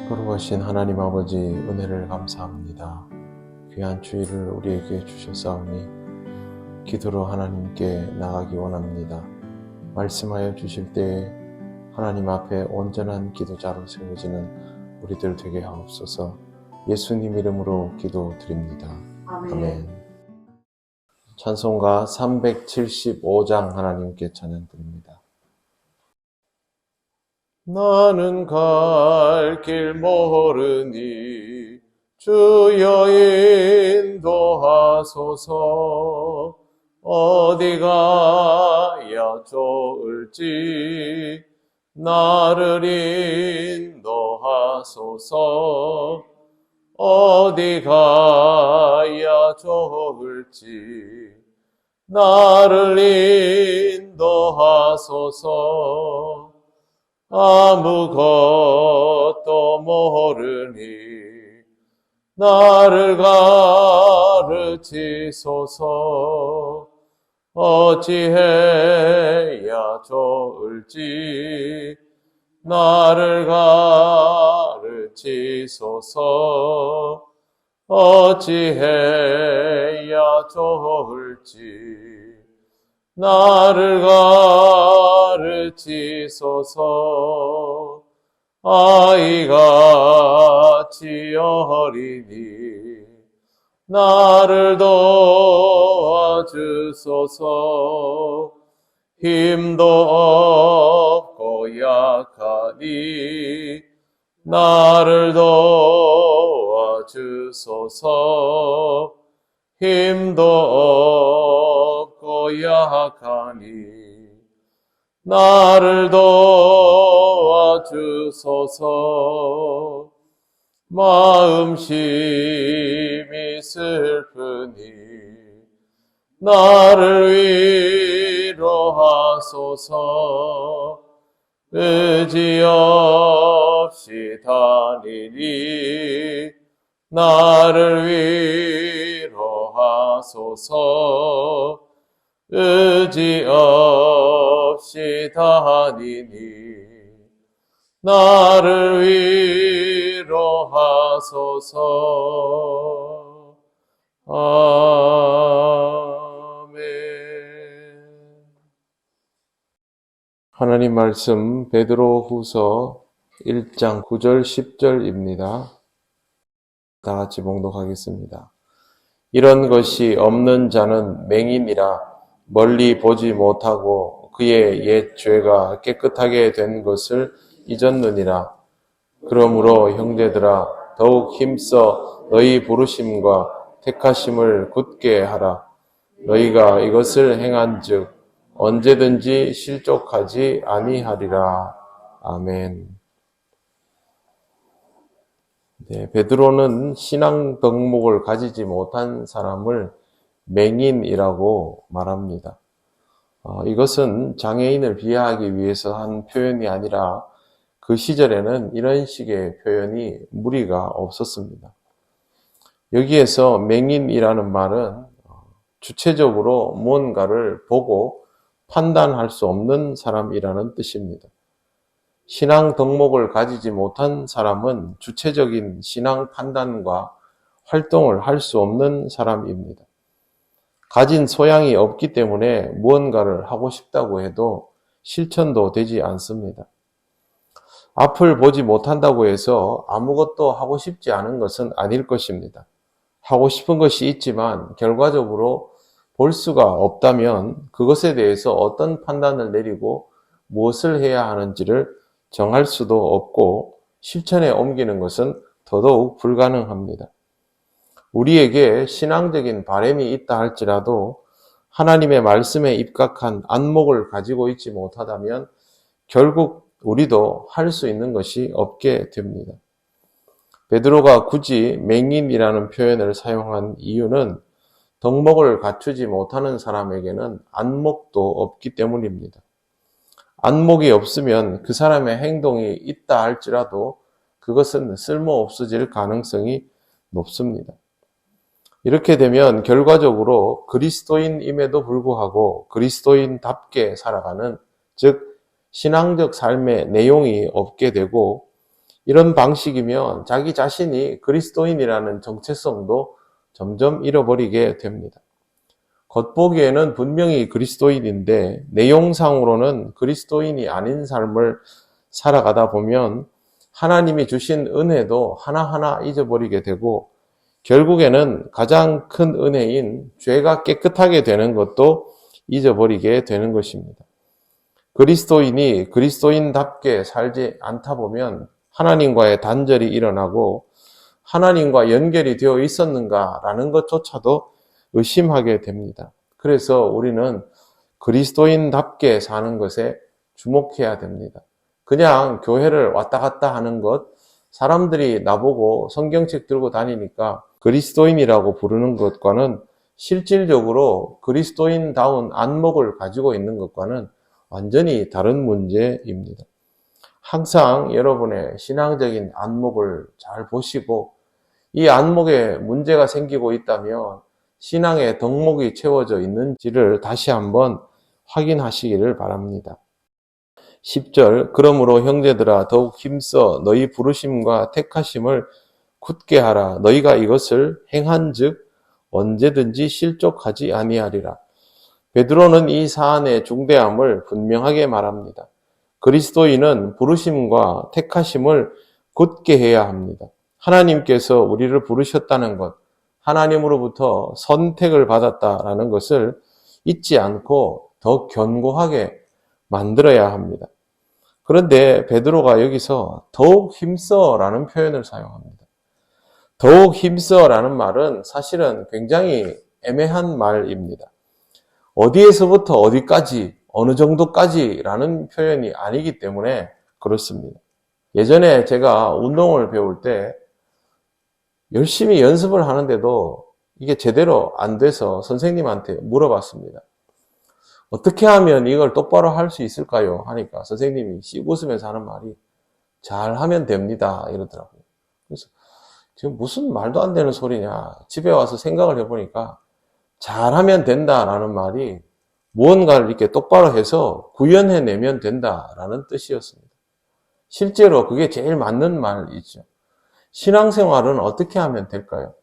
거룩하신 하나님 아버지, 은혜를 감사합니다. 귀한 주일을 우리에게 주셨사오니 기도로 하나님께 나가기 원합니다. 말씀하여 주실 때에 하나님 앞에 온전한 기도자로 세워지는 우리들 되게 하옵소서. 예수님 이름으로 기도드립니다. 아멘. 찬송가 375장 하나님께 찬양드립니다. 나는 갈 길 모르니 주여 인도하소서. 어디 가야 좋을지 나를 인도하소서. 어디 가야 좋을지 나를 인도하소서. 아무것도 모르니 나를 가르치소서. 어찌해야 좋을지 나를 가르치소서. 어찌해야 좋을지 나를 가르치소서. 아이같이 어리니 나를 도와주소서. 힘도 없고 약하니 나를 도와주소서. 힘도 없고 약하니 나를 도와주소서. 마음심이 슬프니 나를 위로하소서. 의지 없이 다니니 나를 위로하소서. 의지 없이 다니니 나를 위로하소서. 아멘. 하나님 말씀 베드로후서 1장 9절 10절입니다. 다 같이 봉독하겠습니다. 이런 것이 없는 자는 맹인이라 멀리 보지 못하고 그의 옛 죄가 깨끗하게 된 것을 잊었느니라. 그러므로 형제들아 더욱 힘써 너희 부르심과 택하심을 굳게 하라. 너희가 이것을 행한즉 언제든지 실족하지 아니하리라. 아멘. 베드로는 신앙 덕목을 가지지 못한 사람을 맹인이라고 말합니다. 이것은 장애인을 비하하기 위해서 한 표현이 아니라 그 시절에는 이런 식의 표현이 무리가 없었습니다. 여기에서 맹인이라는 말은 주체적으로 무언가를 보고 판단할 수 없는 사람이라는 뜻입니다. 신앙 덕목을 가지지 못한 사람은 주체적인 신앙 판단과 활동을 할 수 없는 사람입니다. 가진 소양이 없기 때문에 무언가를 하고 싶다고 해도 실천도 되지 않습니다. 앞을 보지 못한다고 해서 아무것도 하고 싶지 않은 것은 아닐 것입니다. 하고 싶은 것이 있지만 결과적으로 볼 수가 없다면 그것에 대해서 어떤 판단을 내리고 무엇을 해야 하는지를 정할 수도 없고 실천에 옮기는 것은 더더욱 불가능합니다. 우리에게 신앙적인 바람이 있다 할지라도 하나님의 말씀에 입각한 안목을 가지고 있지 못하다면 결국 우리도 할 수 있는 것이 없게 됩니다. 베드로가 굳이 맹인이라는 표현을 사용한 이유는 덕목을 갖추지 못하는 사람에게는 안목도 없기 때문입니다. 안목이 없으면 그 사람의 행동이 있다 할지라도 그것은 쓸모없어질 가능성이 높습니다. 이렇게 되면 결과적으로 그리스도인임에도 불구하고 그리스도인답게 살아가는, 즉 신앙적 삶의 내용이 없게 되고 이런 방식이면 자기 자신이 그리스도인이라는 정체성도 점점 잃어버리게 됩니다. 겉보기에는 분명히 그리스도인인데 내용상으로는 그리스도인이 아닌 삶을 살아가다 보면 하나님이 주신 은혜도 하나하나 잊어버리게 되고 결국에는 가장 큰 은혜인 죄가 깨끗하게 되는 것도 잊어버리게 되는 것입니다. 그리스도인이 그리스도인답게 살지 않다 보면 하나님과의 단절이 일어나고 하나님과 연결이 되어 있었는가라는 것조차도 의심하게 됩니다. 그래서 우리는 그리스도인답게 사는 것에 주목해야 됩니다. 그냥 교회를 왔다 갔다 하는 것, 사람들이 나보고 성경책 들고 다니니까 그리스도인이라고 부르는 것과는 실질적으로 그리스도인다운 안목을 가지고 있는 것과는 완전히 다른 문제입니다. 항상 여러분의 신앙적인 안목을 잘 보시고 이 안목에 문제가 생기고 있다면 신앙의 덕목이 채워져 있는지를 다시 한번 확인하시기를 바랍니다. 10절 그러므로 형제들아 더욱 힘써 너희 부르심과 택하심을 굳게 하라. 너희가 이것을 행한즉 언제든지 실족하지 아니하리라. 베드로는 이 사안의 중대함을 분명하게 말합니다. 그리스도인은 부르심과 택하심을 굳게 해야 합니다. 하나님께서 우리를 부르셨다는 것, 하나님으로부터 선택을 받았다라는 것을 잊지 않고 더 견고하게 만들어야 합니다. 그런데 베드로가 여기서 더욱 힘써라는 표현을 사용합니다. 더욱 힘써라는 말은 사실은 굉장히 애매한 말입니다. 어디에서부터 어디까지, 어느 정도까지라는 표현이 아니기 때문에 그렇습니다. 예전에 제가 운동을 배울 때 열심히 연습을 하는데도 이게 제대로 안 돼서 선생님한테 물어봤습니다. 어떻게 하면 이걸 똑바로 할 수 있을까요? 하니까 선생님이 씩 웃으면서 하는 말이 잘하면 됩니다 이러더라고요. 그래서 지금 무슨 말도 안 되는 소리냐. 집에 와서 생각을 해보니까 잘하면 된다라는 말이 무언가를 이렇게 똑바로 해서 구현해내면 된다라는 뜻이었습니다. 실제로 그게 제일 맞는 말이죠. 신앙생활은 어떻게 하면 될까요?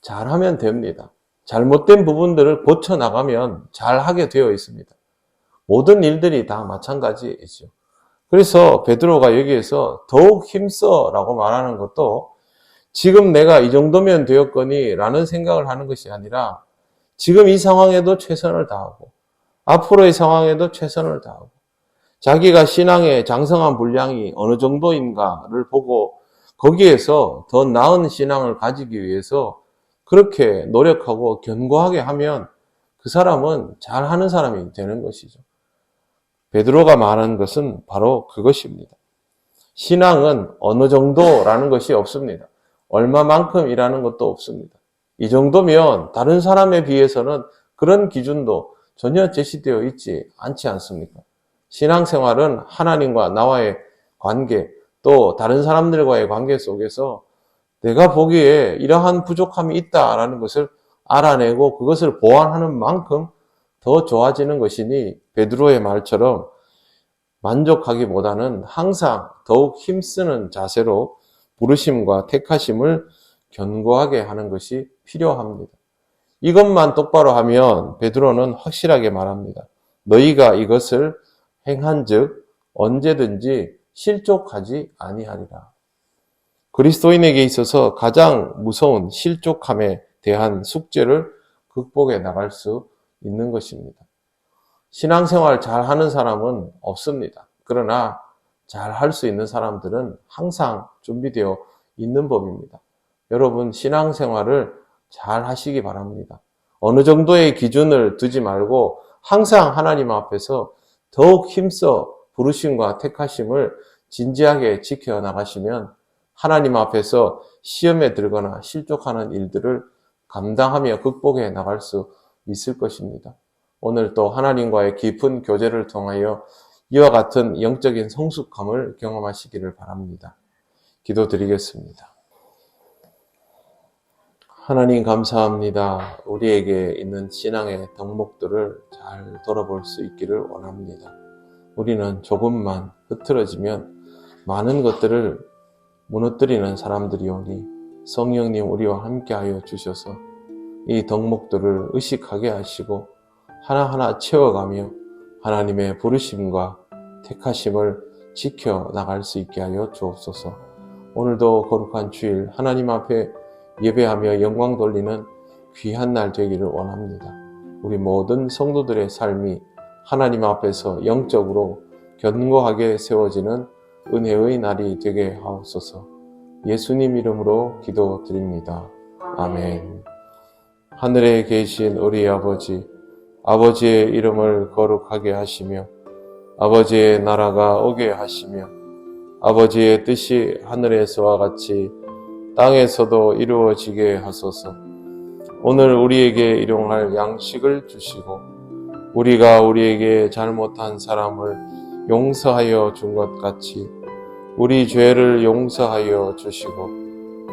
잘하면 됩니다. 잘못된 부분들을 고쳐나가면 잘하게 되어 있습니다. 모든 일들이 다 마찬가지이죠. 그래서 베드로가 여기에서 더욱 힘써라고 말하는 것도 지금 내가 이 정도면 되었거니 라는 생각을 하는 것이 아니라 지금 이 상황에도 최선을 다하고 앞으로의 상황에도 최선을 다하고 자기가 신앙의 장성한 분량이 어느 정도인가를 보고 거기에서 더 나은 신앙을 가지기 위해서 그렇게 노력하고 견고하게 하면 그 사람은 잘하는 사람이 되는 것이죠. 베드로가 말하는 것은 바로 그것입니다. 신앙은 어느 정도라는 것이 없습니다. 얼마만큼이라는 것도 없습니다. 이 정도면 다른 사람에 비해서는 그런 기준도 전혀 제시되어 있지 않지 않습니까? 신앙생활은 하나님과 나와의 관계, 또 다른 사람들과의 관계 속에서 내가 보기에 이러한 부족함이 있다라는 것을 알아내고 그것을 보완하는 만큼 더 좋아지는 것이니 베드로의 말처럼 만족하기보다는 항상 더욱 힘쓰는 자세로 부르심과 택하심을 견고하게 하는 것이 필요합니다. 이것만 똑바로 하면 베드로는 확실하게 말합니다. 너희가 이것을 행한즉 언제든지 실족하지 아니하리라. 그리스도인에게 있어서 가장 무서운 실족함에 대한 숙제를 극복해 나갈 수 있는 것입니다. 신앙생활 잘 하는 사람은 없습니다. 그러나 잘 할 수 있는 사람들은 항상 준비되어 있는 법입니다. 여러분 신앙생활을 잘 하시기 바랍니다. 어느 정도의 기준을 두지 말고 항상 하나님 앞에서 더욱 힘써 부르심과 택하심을 진지하게 지켜나가시면 하나님 앞에서 시험에 들거나 실족하는 일들을 감당하며 극복해 나갈 수 있을 것입니다. 오늘 또 하나님과의 깊은 교제를 통하여 이와 같은 영적인 성숙함을 경험하시기를 바랍니다. 기도드리겠습니다. 하나님 감사합니다. 우리에게 있는 신앙의 덕목들을 잘 돌아볼 수 있기를 원합니다. 우리는 조금만 흐트러지면 많은 것들을 무너뜨리는 사람들이 오니 성령님 우리와 함께하여 주셔서 이 덕목들을 의식하게 하시고 하나하나 채워가며 하나님의 부르심과 택하심을 지켜나갈 수 있게 하여 주옵소서. 오늘도 거룩한 주일 하나님 앞에 예배하며 영광 돌리는 귀한 날 되기를 원합니다. 우리 모든 성도들의 삶이 하나님 앞에서 영적으로 견고하게 세워지는 은혜의 날이 되게 하옵소서. 예수님 이름으로 기도드립니다. 아멘. 하늘에 계신 우리 아버지, 아버지의 이름을 거룩하게 하시며 아버지의 나라가 오게 하시며 아버지의 뜻이 하늘에서와 같이 땅에서도 이루어지게 하소서. 오늘 우리에게 일용할 양식을 주시고 우리가 우리에게 잘못한 사람을 용서하여 준 것 같이 우리 죄를 용서하여 주시고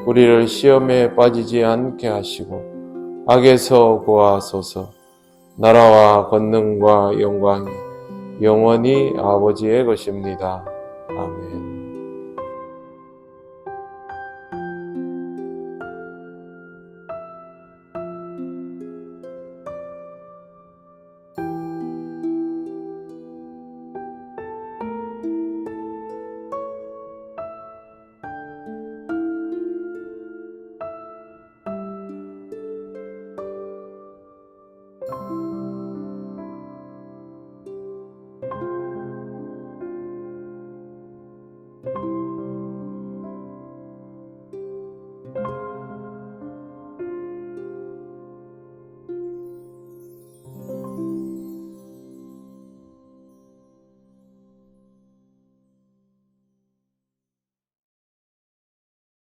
우리를 시험에 빠지지 않게 하시고 악에서 구하소서. 나라와 권능과 영광이 영원히 아버지의 것입니다. 아멘.